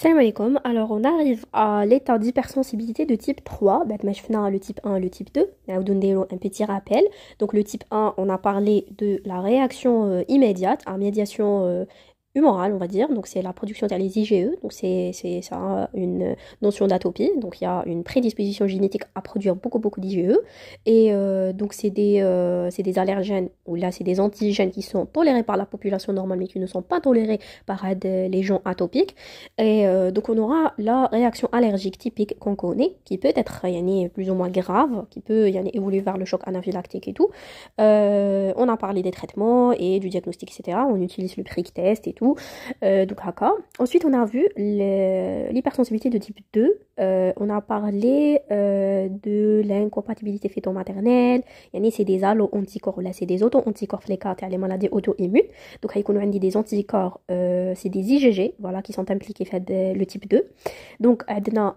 Salam alaikum. Alors, on arrive à l'état d'hypersensibilité de type 3. بعد ما شفنا le type 1 et le type 2. نعاودو نديرو un petit rappel. Donc, le type 1, on a parlé de la réaction immédiate à médiation humorale, on va dire. Donc, c'est la production des IgE. Donc, c'est ça, une notion d'atopie. Donc, il y a une prédisposition génétique à produire beaucoup d'IgE. Et donc, c'est des allergènes, ou là, c'est des antigènes qui sont tolérés par la population normale, mais qui ne sont pas tolérés par les gens atopiques. Et donc, on aura la réaction allergique typique qu'on connaît, qui peut être plus ou moins grave, qui peut évoluer vers le choc anaphylactique et tout. On a parlé des traitements et du diagnostic, etc. On utilise le prick test et tout. Donc, haka. Ensuite, on a vu l'hypersensibilité de type 2. On a parlé de l'incompatibilité fœto-maternelle. C'est des allo-anticorps, là, c'est des auto-anticorps flécates, les maladies auto-immunes. Donc, on a des anticorps, c'est des IgG, voilà, qui sont impliqués dans le type 2. Donc, on a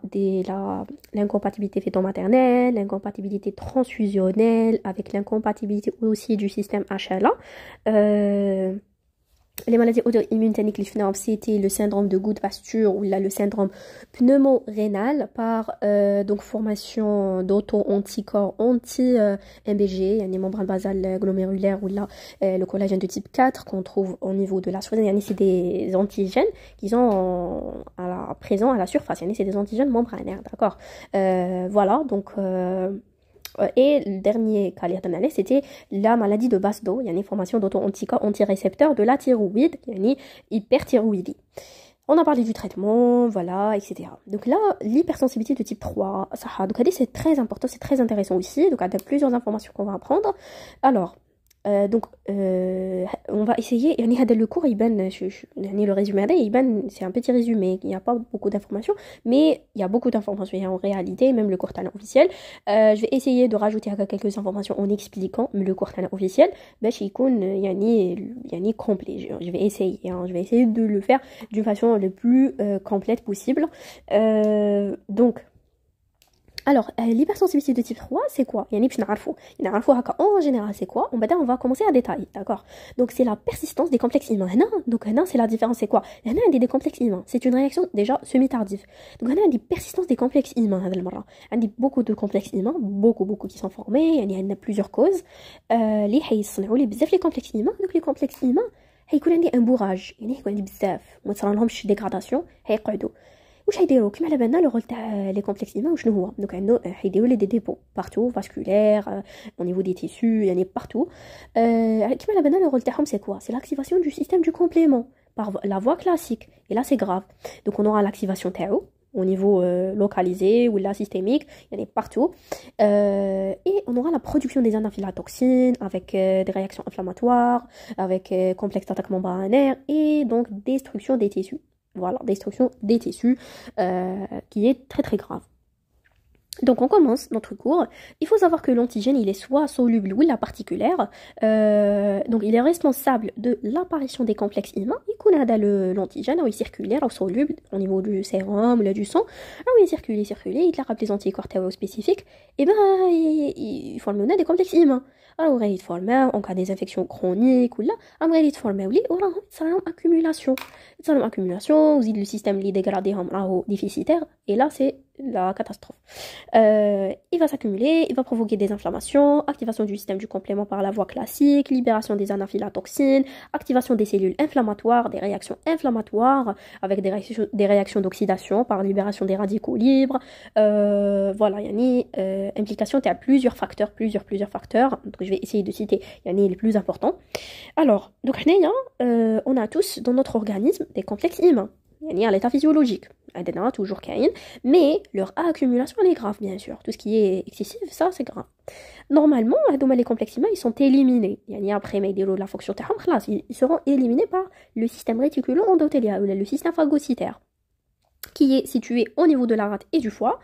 l'incompatibilité fœto-maternelle, l'incompatibilité transfusionnelle, avec l'incompatibilité aussi du système HLA. Les maladies auto-immunes, c'était le syndrome de Gould-Pasture ou là, le syndrome pneumorénal par donc formation d'auto-anticorps anti-MBG, les membranes basales glomérulaires ou là, le collagène de type 4 qu'on trouve au niveau de la surface. C'est des antigènes qui sont présents à la surface. C'est des antigènes membranaires, d'accord. Voilà, donc... et le dernier cas d'analyse, c'était la maladie de Basedow, il y a une formation d'auto-anticorps antirécepteurs de la thyroïde, il y a une hyperthyroïdie. On a parlé du traitement, voilà, etc. Donc là, l'hypersensibilité de type 3, ça, donc c'est très important, c'est très intéressant aussi. Donc il y a plusieurs informations qu'on va apprendre. Alors, on va essayer, le cours, le résumé, c'est un petit résumé, il n'y a pas beaucoup d'informations, mais il y a beaucoup d'informations en réalité, même le cours officiel. Je vais essayer de rajouter quelques informations en expliquant le cours officiel, complet. Je vais essayer de le faire d'une façon le plus complète possible. Alors, l'hypersensibilité de type 3, c'est quoi? En général, c'est quoi? On va commencer à détailler, d'accord? Donc, c'est la persistance des complexes humains. Donc, c'est la différence, c'est quoi? Il y en a des complexes humains. C'est une réaction déjà semi-tardive. Donc, il y a des persistances des complexes humains. Il y a beaucoup de complexes humains, beaucoup qui sont formés. Il y en a plusieurs causes. Les complexes humains. Donc, les complexes humains, il y a un bourrage. Il y a بزاف. ما تصرالهمش dégradation. هيقعدوا. واش حيديروا كيما على بالنا لو رول تاع لي كومبلكس ايمان وشنو هو دونك عنده حيديروا لي دي ديبو بارتو فاسكولير au niveau des tissus partout كيما على بالنا لو رول تاعهم c'est quoi c'est l'activation du système du complément par la voie classique et là c'est grave donc on aura l'activation تاعو au niveau localisé ou là systémique, il y en a partout. Et on aura la production des anaphylatoxines avec des réactions inflammatoires, avec complexe d'attaque membranaire et donc destruction des tissus. Voilà, destruction des tissus qui est très grave. Donc on commence notre cours. Il faut savoir que l'antigène il est soit soluble ou la particulière. Donc il est responsable de l'apparition des complexes humains. Il y a l'antigène ou il circulaire ou soluble au niveau du sérum ou du sang. Alors il circule, il a rappelé les anticorps spécifiques. Et ben il forme des complexes humains. Alors il forme en cas des infections chroniques ou là, il forme ça a accumulation. Ça a accumulation, vous le système est dégradé déficitaire et là c'est la catastrophe. Il va s'accumuler, il va provoquer des inflammations, activation du système du complément par la voie classique, libération des anaphylatoxines, activation des cellules inflammatoires, des réactions inflammatoires avec des réactions d'oxydation par libération des radicaux libres. Voilà, il y a implication de plusieurs facteurs. Donc je vais essayer de citer les plus importants. Alors, donc on a tous dans notre organisme des complexes humains. À l'état physiologique, toujours caïn, mais leur accumulation est grave, bien sûr. Tout ce qui est excessif, ça, c'est grave. Normalement, les complexes humains, ils sont éliminés. Après, la fonction ils seront éliminés par le système réticulo-endothélial, ou le système phagocytaire, qui est situé au niveau de la rate et du foie.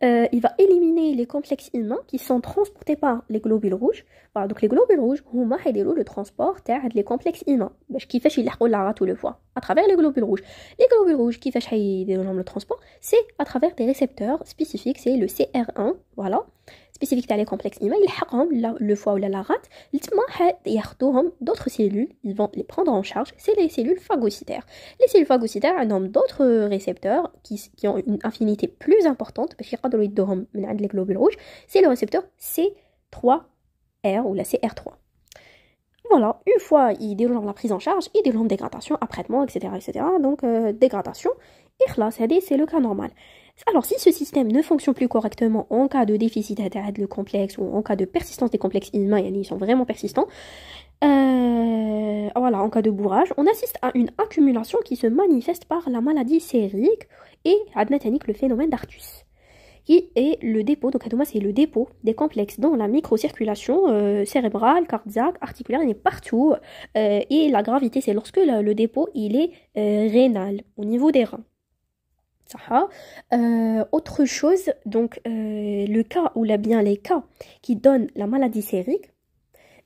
Il va éliminer les complexes humains qui sont transportés par les globules rouges. Voilà, donc les globules rouges, le transport des complexes humains. Qui fait la rate ou le foie à travers les globules rouges. Les globules rouges qui fait le transport, c'est à travers des récepteurs spécifiques, c'est le CR1 voilà spécifique les complexes IMA يلحقهم le foie ou la rate تما ياخذوهم d'autres cellules, ils vont les prendre en charge, c'est les cellules phagocytaires. Les cellules phagocytaires ont d'autres récepteurs qui ont une affinité plus importante باش يقدروا يدوهم من عند les globules rouges, c'est le récepteur C3R ou la CR3. Voilà, une fois ils déroulent la prise en charge, ils déroulent dégradation, après-traitement, etc., etc. Donc dégradation, et là, c'est le cas normal. Alors, si ce système ne fonctionne plus correctement en cas de déficit de complexe ou en cas de persistance des complexes humains, ils sont vraiment persistants, voilà, en cas de bourrage, on assiste à une accumulation qui se manifeste par la maladie sérique et le phénomène d'Artus, qui est le dépôt, donc c'est le dépôt des complexes dans la microcirculation cérébrale, cardiaque, articulaire, il est partout, et la gravité, c'est lorsque le dépôt, il est rénal, au niveau des reins. Autre chose, donc le cas ou bien les cas qui donnent la maladie sérique,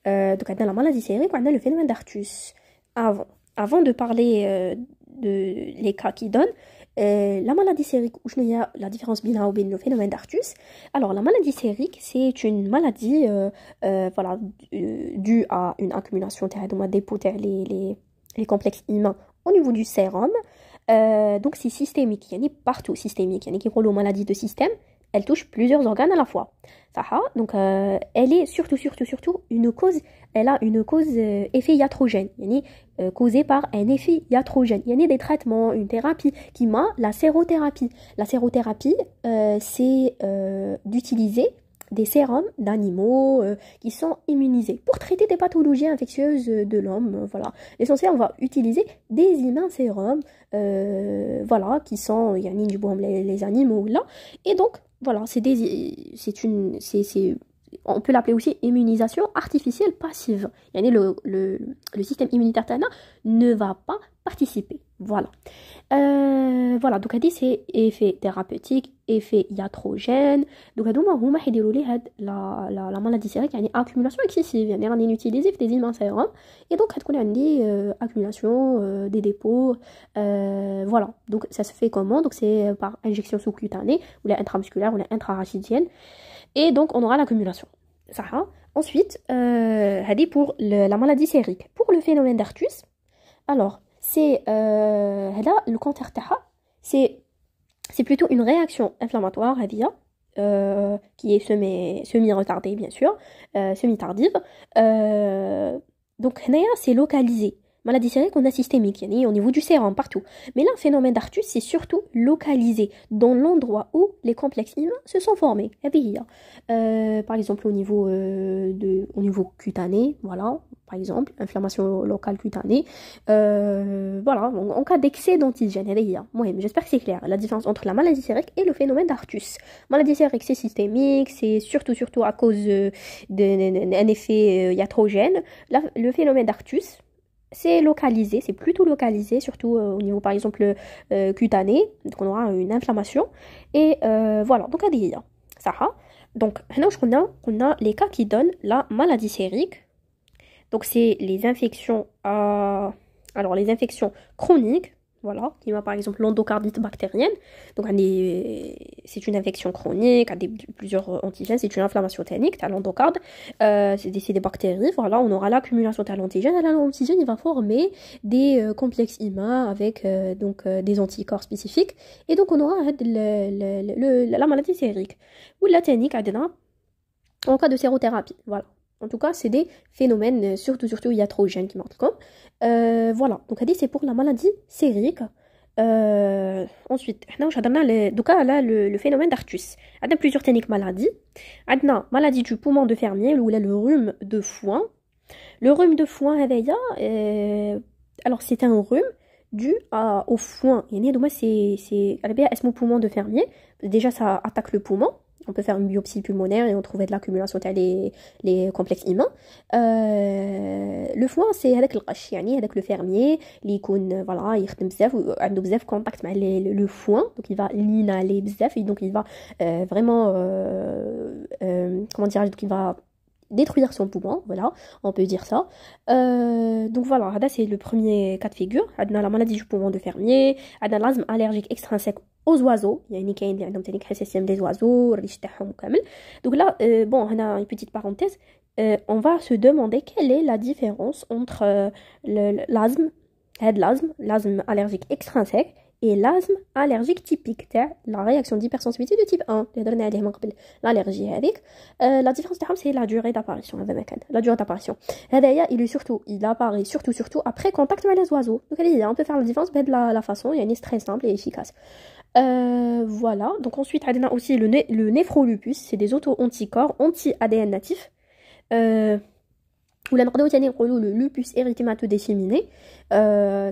donc on a la maladie sérique, on a le phénomène d'Artus. Avant de parler de les cas qui donnent la maladie sérique, où il y a la différence bien le phénomène d'Artus. Alors la maladie sérique, c'est une maladie voilà, due à une accumulation de dépoter les complexes humains au niveau du sérum. Donc c'est systémique, il y en a partout systémique, il y en a qui roulent aux maladies de système, elle touche plusieurs organes à la fois. Donc elle est surtout une cause, elle a une cause effet iatrogène, il y en a causée par un effet iatrogène. Il y en a des traitements, une thérapie qui m'a la sérothérapie. La sérothérapie, c'est d'utiliser des sérums d'animaux qui sont immunisés pour traiter des pathologies infectieuses de l'homme. Voilà. L'essentiel, on va utiliser des immunsérums voilà, qui sont les animaux là. Et donc, voilà, on peut l'appeler aussi immunisation artificielle passive. Le système immunitaire ne va pas participer. Voilà. Voilà, donc c'est effet thérapeutique, effet iatrogène. Donc la maladie sérique, il y a une accumulation excessive, il y a une utilisation des immunsérums, et donc il y a une accumulation des dépôts. Voilà, donc ça se fait comment? Donc c'est par injection sous-cutanée, ou la intramusculaire, ou la intrarachidienne, et donc on aura l'accumulation. Ça. Ensuite, pour la maladie sérique. Pour le phénomène d'Artus, alors c'est le contraire c'est plutôt une réaction inflammatoire qui est semi-retardée bien sûr, semi-tardive. Donc c'est localisé. Maladie sérique, on a systémique, au niveau du sérum, partout. Mais là, le phénomène d'Artus, c'est surtout localisé dans l'endroit où les complexes humains se sont formés. Par exemple, au niveau cutané, voilà, par exemple, inflammation locale cutanée. Voilà, en cas d'excès d'antigène, j'espère que c'est clair, la différence entre la maladie sérique et le phénomène d'Artus. Maladie sérique, c'est systémique, c'est surtout à cause d'un effet iatrogène. Là, le phénomène d'Artus, c'est localisé, c'est plutôt localisé, surtout au niveau par exemple cutané, donc on aura une inflammation, et voilà, donc ça. Donc on a les cas qui donnent la maladie sérique, donc c'est les infections les infections chroniques, voilà, qui va par exemple l'endocardite bactérienne, donc c'est une infection chronique, plusieurs antigènes, c'est une inflammation tannique, t'as l'endocarde, c'est des bactéries, voilà, on aura l'accumulation de l'antigène, et l'antigène il va former des complexes humains avec des anticorps spécifiques, et donc on aura la maladie sérique, ou la tannique en cas de sérothérapie, voilà. En tout cas, c'est des phénomènes surtout iatrogènes qui marquent comme. Voilà, donc c'est pour la maladie sérique. Ensuite, donc là, le phénomène d'Artus. On a plusieurs techniques maladies. On a maladie du poumon de Fermier, ou là, le rhume de foin. Le rhume de foin, alors c'est un rhume dû au foin. C'est poumon de Fermier. Déjà, ça attaque le poumon. On peut faire une biopsie pulmonaire et on trouvait de l'accumulation les complexes humains. Le foin, c'est avec le qash, avec le fermier, voilà, il a bzaf contact avec le foin, donc il va l'inhaler bzaf, et donc il va vraiment comment dirais-je, donc il va détruire son poumon, voilà, on peut dire ça. Donc voilà, c'est le premier cas de figure. On a la maladie du poumon de Fermier, on a l'asthme allergique extrinsèque aux oiseaux, يعني كاين اللي عندهم تاني حساسيه des oiseaux الريش تاعهم وكامل. Donc là bon هنا une petite parenthèse, on va se demander quelle est la différence entre l'asthme allergique extrinsèque et l'asthme allergique typique, la réaction d'hypersensibilité de type 1 l'allergie هذيك. La différence c'est la durée d'apparition. La durée d'apparition il apparaît surtout après contact avec les oiseaux. Donc on peut faire la différence de la façon, c'est très simple et efficace. Voilà, donc ensuite on a aussi le néphrolupus, c'est des auto-anticorps anti-ADN natifs. Ou la le lupus érythémateux disséminé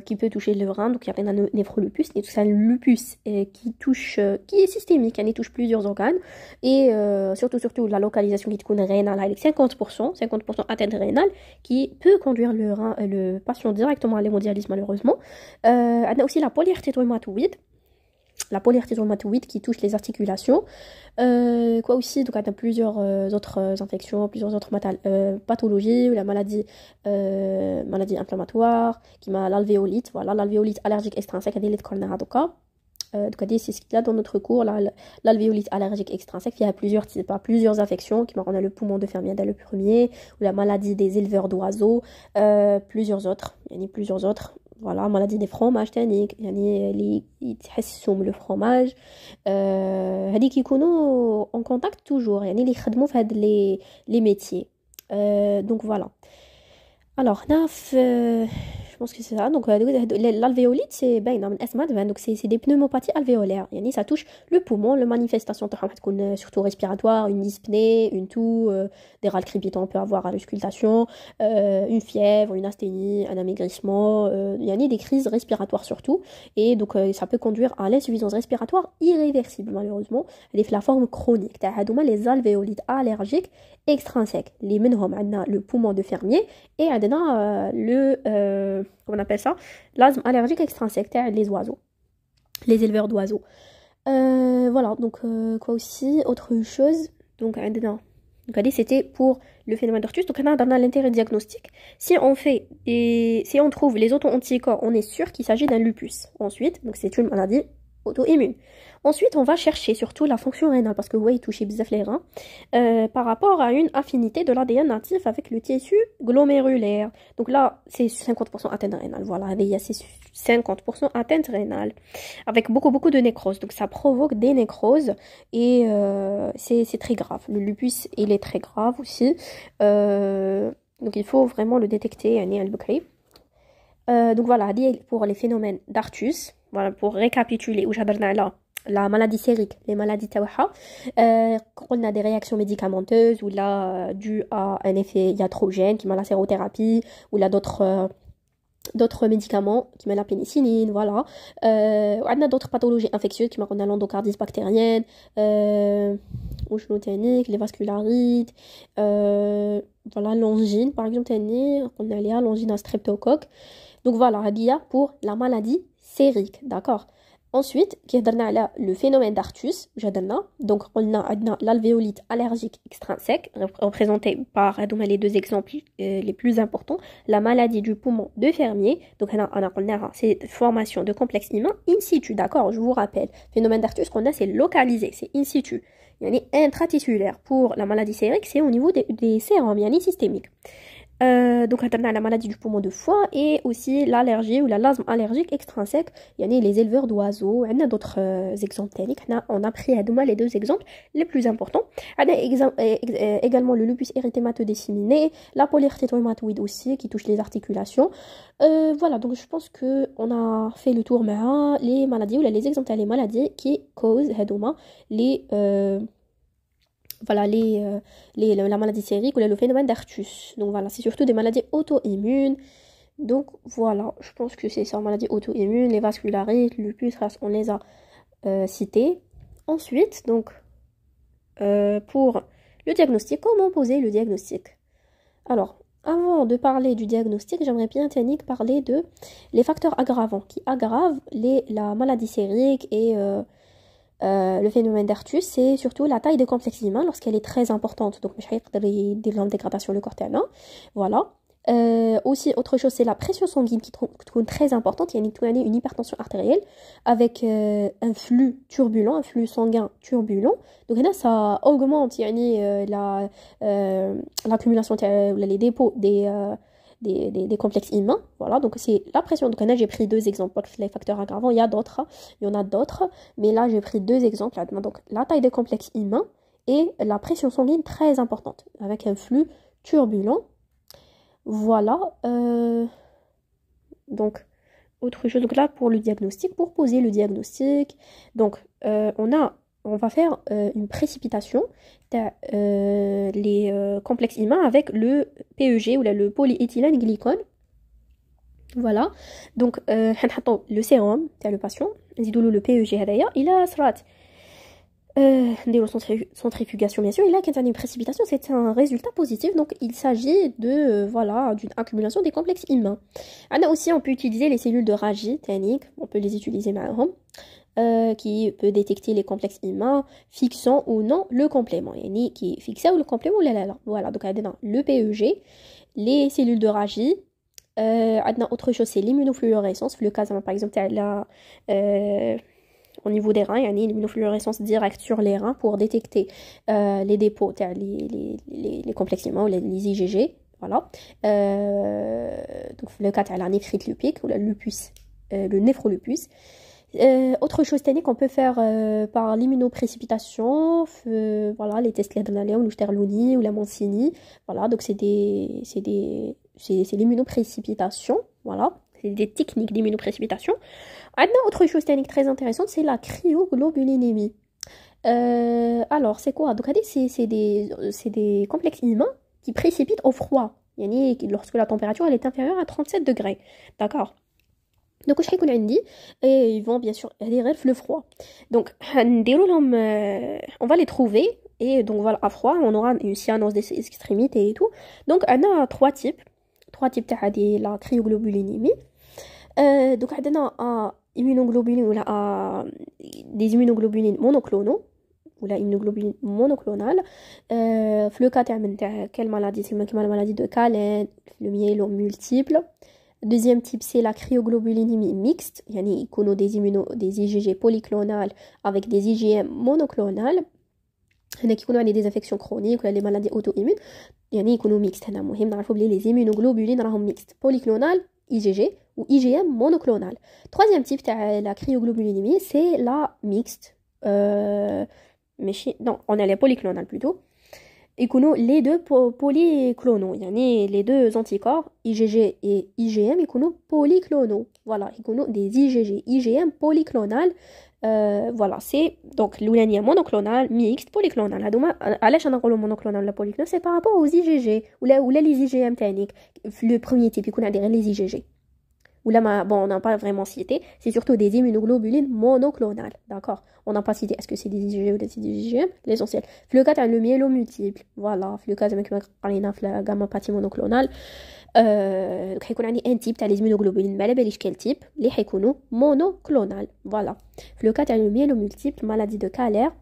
qui peut toucher le rein, donc il y a un néphrolupus, et tout ça lupus qui est systémique, il touche plusieurs organes et surtout la localisation qui est rénale avec 50% atteinte rénale qui peut conduire le patient directement à l'hémodialyse malheureusement. On a aussi la polyarthrite rhumatoïde. La polyarthrite rhumatoïde qui touche les articulations. Quoi aussi, donc on a plusieurs autres infections, plusieurs autres pathologies, ou la maladie inflammatoire, qui m'a l'alvéolite, voilà, l'alvéolite allergique extrinsèque, donc c'est ce qu'il y a dans notre cours, l'alvéolite allergique extrinsèque, il y a plusieurs types, plusieurs affections, qui m'a le poumon de Fermier dès le premier, ou la maladie des éleveurs d'oiseaux, plusieurs autres, il y en a plusieurs autres. Voilà, maladie des fromages tanniques, يعني يتحسسوا le fromage هذيك يكونوا en contact toujours يعني اللي يخدموا في هاد les métiers. Donc voilà. Alors je pense que c'est ça. Donc l'alvéolite c'est donc c'est des pneumopathies alvéolaires. Ça touche le poumon, le manifestation surtout respiratoire, une dyspnée, une toux, des râles crépitants on peut avoir à l'auscultation, une fièvre, une asthénie, un amaigrissement, il y a des crises respiratoires surtout, et donc ça peut conduire à l'insuffisance respiratoire irréversible malheureusement. Elle la forme chronique. Les alvéolites allergiques extrinsèques. Les منهم عندنا le poumon de Fermier et عندنا on appelle ça l'asthme allergique extrinsèque, les oiseaux, les éleveurs d'oiseaux. Voilà, donc quoi aussi, autre chose, donc c'était pour le phénomène d'Ortus. Donc on a l'intérêt diagnostique. Si on trouve les auto-anticorps, on est sûr qu'il s'agit d'un lupus. Ensuite, donc c'est une maladie auto-immune. Ensuite, on va chercher surtout la fonction rénale, parce que il touche bizarre les reins, par rapport à une affinité de l'ADN natif avec le tissu glomérulaire. Donc là, c'est 50% atteinte rénale. Voilà, c'est 50% atteinte rénale, avec beaucoup de nécrose. Donc ça provoque des nécroses, et c'est très grave. Le lupus, il est très grave aussi. Donc il faut vraiment le détecter, donc voilà, pour les phénomènes d'Artus. Voilà, pour récapituler, où j'adore là la maladie sérique, les maladies tawaha, on a des réactions médicamenteuses ou là dues à un effet iatrogène qui m'a la sérothérapie, ou là d'autres médicaments qui m'a la pénicilline, voilà. On a d'autres pathologies infectieuses qui m'a l'endocardite bactérienne, ou chenotanique, les vascularites, voilà, l'angine par exemple, on a l'angine à streptocoque. Donc voilà, pour la maladie sérique, d'accord. Ensuite, le phénomène d'Artus, donc on a l'alvéolite allergique extrinsèque, représentée par les deux exemples les plus importants, la maladie du poumon de Fermier, donc on a cette formation de complexe humain in situ, d'accord, je vous rappelle, phénomène d'Artus qu'on a, c'est localisé, c'est in situ, intraticulaire. Pour la maladie sérique, c'est au niveau des sérums, systémique. Donc on a la maladie du poumon de foie et aussi l'allergie ou l'asthme allergique extrinsèque, les éleveurs d'oiseaux. On a d'autres exemples techniques. On a pris les deux exemples les plus importants. On a également le lupus érythémateux disséminé, la polyarthrite rhumatoïde aussi qui touche les articulations. Voilà, donc je pense que on a fait le tour mais les maladies ou les exemples les maladies qui causent voilà, la maladie sérique ou le phénomène d'Artus. Donc voilà, c'est surtout des maladies auto-immunes. Donc voilà, je pense que c'est ça, maladies auto-immunes, les vascularites, le lupus, on les a cités. Ensuite, donc, pour le diagnostic, comment poser le diagnostic? Alors, avant de parler du diagnostic, j'aimerais bien, Tannick, parler de les facteurs aggravants qui aggravent la maladie sérique et le phénomène d'Artus, c'est surtout la taille des complexes humains lorsqu'elle est très importante. Donc, je vais dire la dégradation du corps terne. Voilà. Aussi, autre chose, c'est la pression sanguine qui est très importante. Il y a une hypertension artérielle avec un flux turbulent, un flux sanguin turbulent. Donc là, ça augmente l'accumulation, les dépôts des complexes humains. Voilà, donc c'est la pression. Donc là, j'ai pris deux exemples. Les facteurs aggravants, il y en a d'autres. Mais là, j'ai pris deux exemples. Donc la taille des complexes humains et la pression sanguine très importante avec un flux turbulent. Voilà, donc autre chose, donc là pour le diagnostic, pour poser le diagnostic, donc on va faire une précipitation les complexes humains avec le PEG ou le polyéthylène glycol. Voilà, donc le sérum تاع le patient نزيدولو le PEG هذايا إلا صرات نديرو centrifugation bien sûr, et là quand on a une précipitation c'est un résultat positif, donc il s'agit de voilà d'une accumulation des complexes humains. Aussi on peut utiliser les cellules de Raji technique, on peut les utiliser معاهم qui peut détecter les complexes humains fixant ou non le complément, yani qui fixe ou le complément ou là. Voilà, donc on a le PEG, les cellules de Raji. Autre chose c'est l'immunofluorescence, le cas par exemple au niveau des reins, il y a une immunofluorescence directe sur les reins pour détecter les dépôts, les complexes humains ou les IgG. Voilà. Donc le cas de la néphrite lupique ou le lupus, le néphrolupus. Autre chose technique qu'on peut faire par l'immunoprécipitation, voilà, les tests l'adrénaline ou le sterloni ou la mancini. Voilà, donc c'est l'immunoprécipitation. Voilà. C'est des techniques d'immunoprécipitation. Autre chose technique très intéressante, c'est la cryoglobulinémie. Alors, c'est quoi? Donc, c'est des complexes humains qui précipitent au froid. Lorsque la température elle est inférieure à 37 degrés. D'accord? Donc, je sais qu'on a dit, et ils vont bien sûr adhérer le froid. Donc, on va les trouver. Et donc, voilà, à froid, on aura une cyanose des extrémités et tout. Donc, on a trois types de la cryoglobulinémie. Donc on a immunoglobulines ou des immunoglobulines monoclonaux ou la immunoglobulines monoclonale. Le cas quelle maladie? C'est la maladie de Callen, le myélome multiple. Deuxième type, c'est la cryoglobulinémie mixte, yani des IgG polyclonales avec des IgM monoclonales. Il y a des infections chroniques ou les maladies auto-immunes, yani يكونوا mixtes. هنا مهم نعرفوا بلي les immunoglobulines راهم mixtes, polyclonales, IgG ou IgM monoclonal. Troisième type de la cryoglobulinémie, c'est la mixte. Non, on a les polyclonales plutôt. Et les deux polyclonaux, les deux anticorps, IgG et IgM, ils sont polyclonaux. Voilà, ils sont des IgG, IgM polyclonales. Voilà, c'est donc l'oulania monoclonal, mixte, polyclonal. علاش انا نقولوا monoclonal la polyclonal, c'est par rapport aux IgG ou les IgM techniques. Le premier type, il connaît les IgG. Ou là, bon, on n'a pas vraiment cité, c'est surtout des immunoglobulines monoclonales, d'accord? On n'a pas cité, est-ce que c'est des IgG ou des IgM? L'essentiel. Le cas, le myélome multiple, voilà. Le cas, la gammapathie monoclonale. هيكون عندي un type تاع les immunoglobulines ما على باليش quel type اللي حيكونوا monoclonal, voilà. Le cas تاع le myélome multiple, maladie de Calère.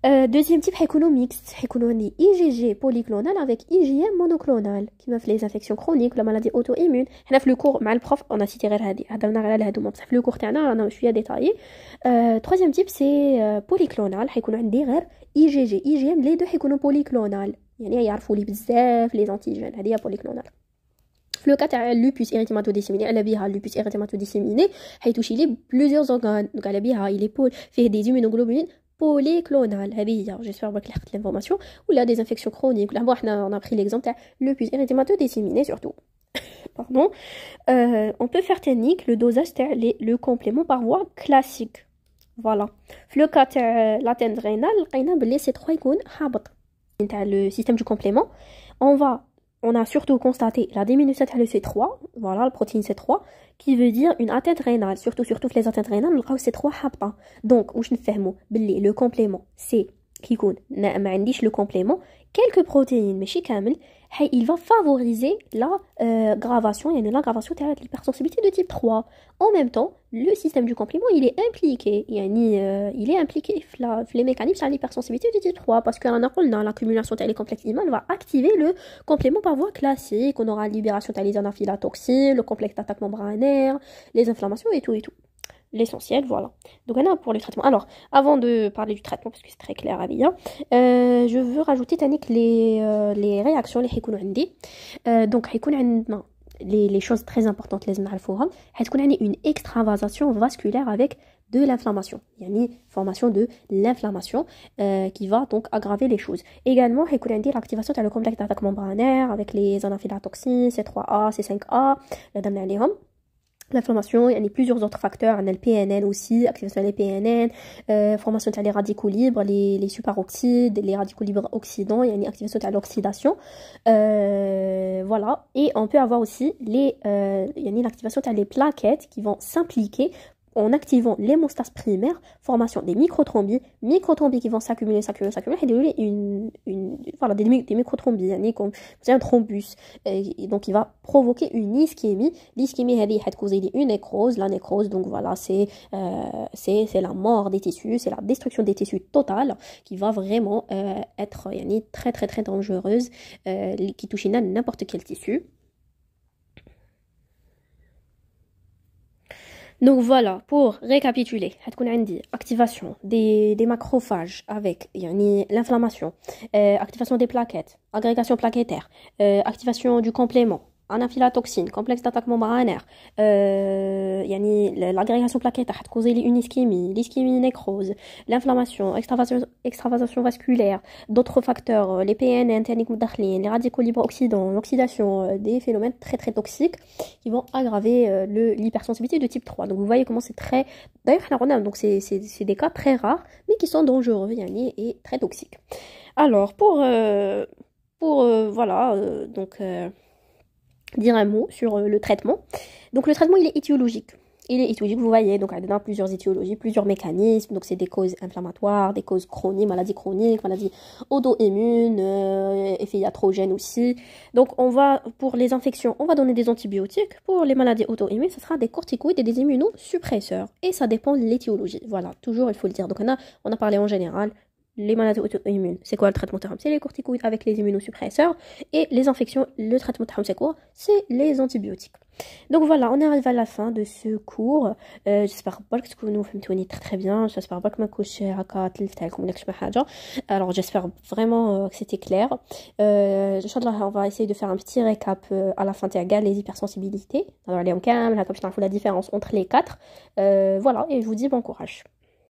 Deuxième type حيكونوا mixte, حيكونوا عندي IgG polyclonal avec IgM monoclonal كيما في les infections chroniques ولا maladie auto-immune. حنا في le cours مع البروف on a cité غير هذه هضرنا على هادو بصح في le cours تاعنا رانا شويه détaillé. Troisième type c'est polyclonal, حيكونوا عندي غير IgG IgM les deux حيكونوا polyclonal, يعني يعرفوا لي بزاف les antigènes هذه هي polyclonal. في le cas تاع lupus érythémato-disséminé, على بها lupus érythémato-disséminé حيتوشي لي plusieurs organes, donc على بها il est فيه des immunoglobulines polyclonal. J'espère que vous l'information. Ou là, des infections chroniques. Là, on a pris l'exemple de lupus érythémato-disséminé surtout. Pardon. On peut faire technique le dosage le complément par voie classique. Voilà. Le cas de l'atteinte rénale, c'est 3 icônes. Le système du complément. On a surtout constaté la diminution de C3, voilà, la protéine C3, qui veut dire une atteinte rénale, surtout les atteintes rénales, le C3 habta. Donc, où je ne le complément, c'est qui compte, le complément, quelques protéines, mais chez Kamel, il va favoriser l'aggravation de l'hypersensibilité de type 3. En même temps, le système du complément, il est impliqué. Il est impliqué dans les mécanismes de l'hypersensibilité de type 3 parce que l'accumulation de les complexes IMA va activer le complément par voie classique. On aura la libération des anaphylatoxines, le complexe d'attaque membranaire, les inflammations et tout et tout. L'essentiel, voilà. Donc, on a pour le traitement. Alors, avant de parler du traitement, parce que c'est très clair à bien, je veux rajouter les réactions, les hikoun andi. Donc, les choses très importantes, les na'rfouhom, une extravasation vasculaire avec de l'inflammation. Il y a une formation de l'inflammation qui va donc aggraver les choses. Également, l'activation de le complexe d'attaque membranaire avec les anaphylatoxines, C3A, C5A, l'inflammation, il y a plusieurs autres facteurs, il y a le PNN aussi, activation des PNN, formation des radicaux libres, les superoxydes, les radicaux libres oxydants, il y a une activation de l'oxydation, voilà. Et on peut avoir aussi il y a une activation des plaquettes qui vont s'impliquer en activant l'hémostase primaire, formation des microtrombies qui vont s'accumuler, et donner voilà, des microtrombies, comme un thrombus. Et donc, il va provoquer une ischémie. L'ischémie, elle va causer une nécrose. La nécrose, donc voilà, c'est la mort des tissus, c'est la destruction des tissus totale qui va vraiment être très, très, très dangereuse, qui touche n'importe quel tissu. Donc voilà, pour récapituler, activation des macrophages avec l'inflammation, activation des plaquettes, agrégation plaquettaire, activation du complément, anaphylatoxine, complexe d'attaque membranaire, l'agrégation plaquettaire va causer une ischémie, l'ischémie nécrose, l'inflammation, extravasation vasculaire, d'autres facteurs, les PNN, les radicaux libres oxydants, l'oxydation, des phénomènes très très toxiques qui vont aggraver l'hypersensibilité de type 3. Donc vous voyez comment c'est très... D'ailleurs, donc c'est des cas très rares, mais qui sont dangereux et très toxiques. Alors, dire un mot sur le traitement. Donc le traitement, il est étiologique. Vous voyez, donc il y a plusieurs étiologies, plusieurs mécanismes. Donc c'est des causes inflammatoires, des causes chroniques, maladies auto-immunes, effets iatrogènes aussi. Donc pour les infections, on va donner des antibiotiques. Pour les maladies auto-immunes, ce sera des corticoïdes et des immunosuppresseurs. Et ça dépend de l'étiologie. Voilà, toujours il faut le dire. Donc on a parlé en général. Les maladies auto-immunes, c'est quoi le traitement terme? C'est les corticoïdes avec les immunosuppresseurs. Et les infections, le traitement terme, c'est quoi? C'est les antibiotiques. Donc voilà, on arrive à la fin de ce cours. J'espère pas que vous nous faites très très bien. J'espère pas que ma couche alors j'espère vraiment que c'était clair. On va essayer de faire un petit récap à la fin de les hypersensibilités. Alors, la différence entre les quatre. Voilà, et je vous dis bon courage.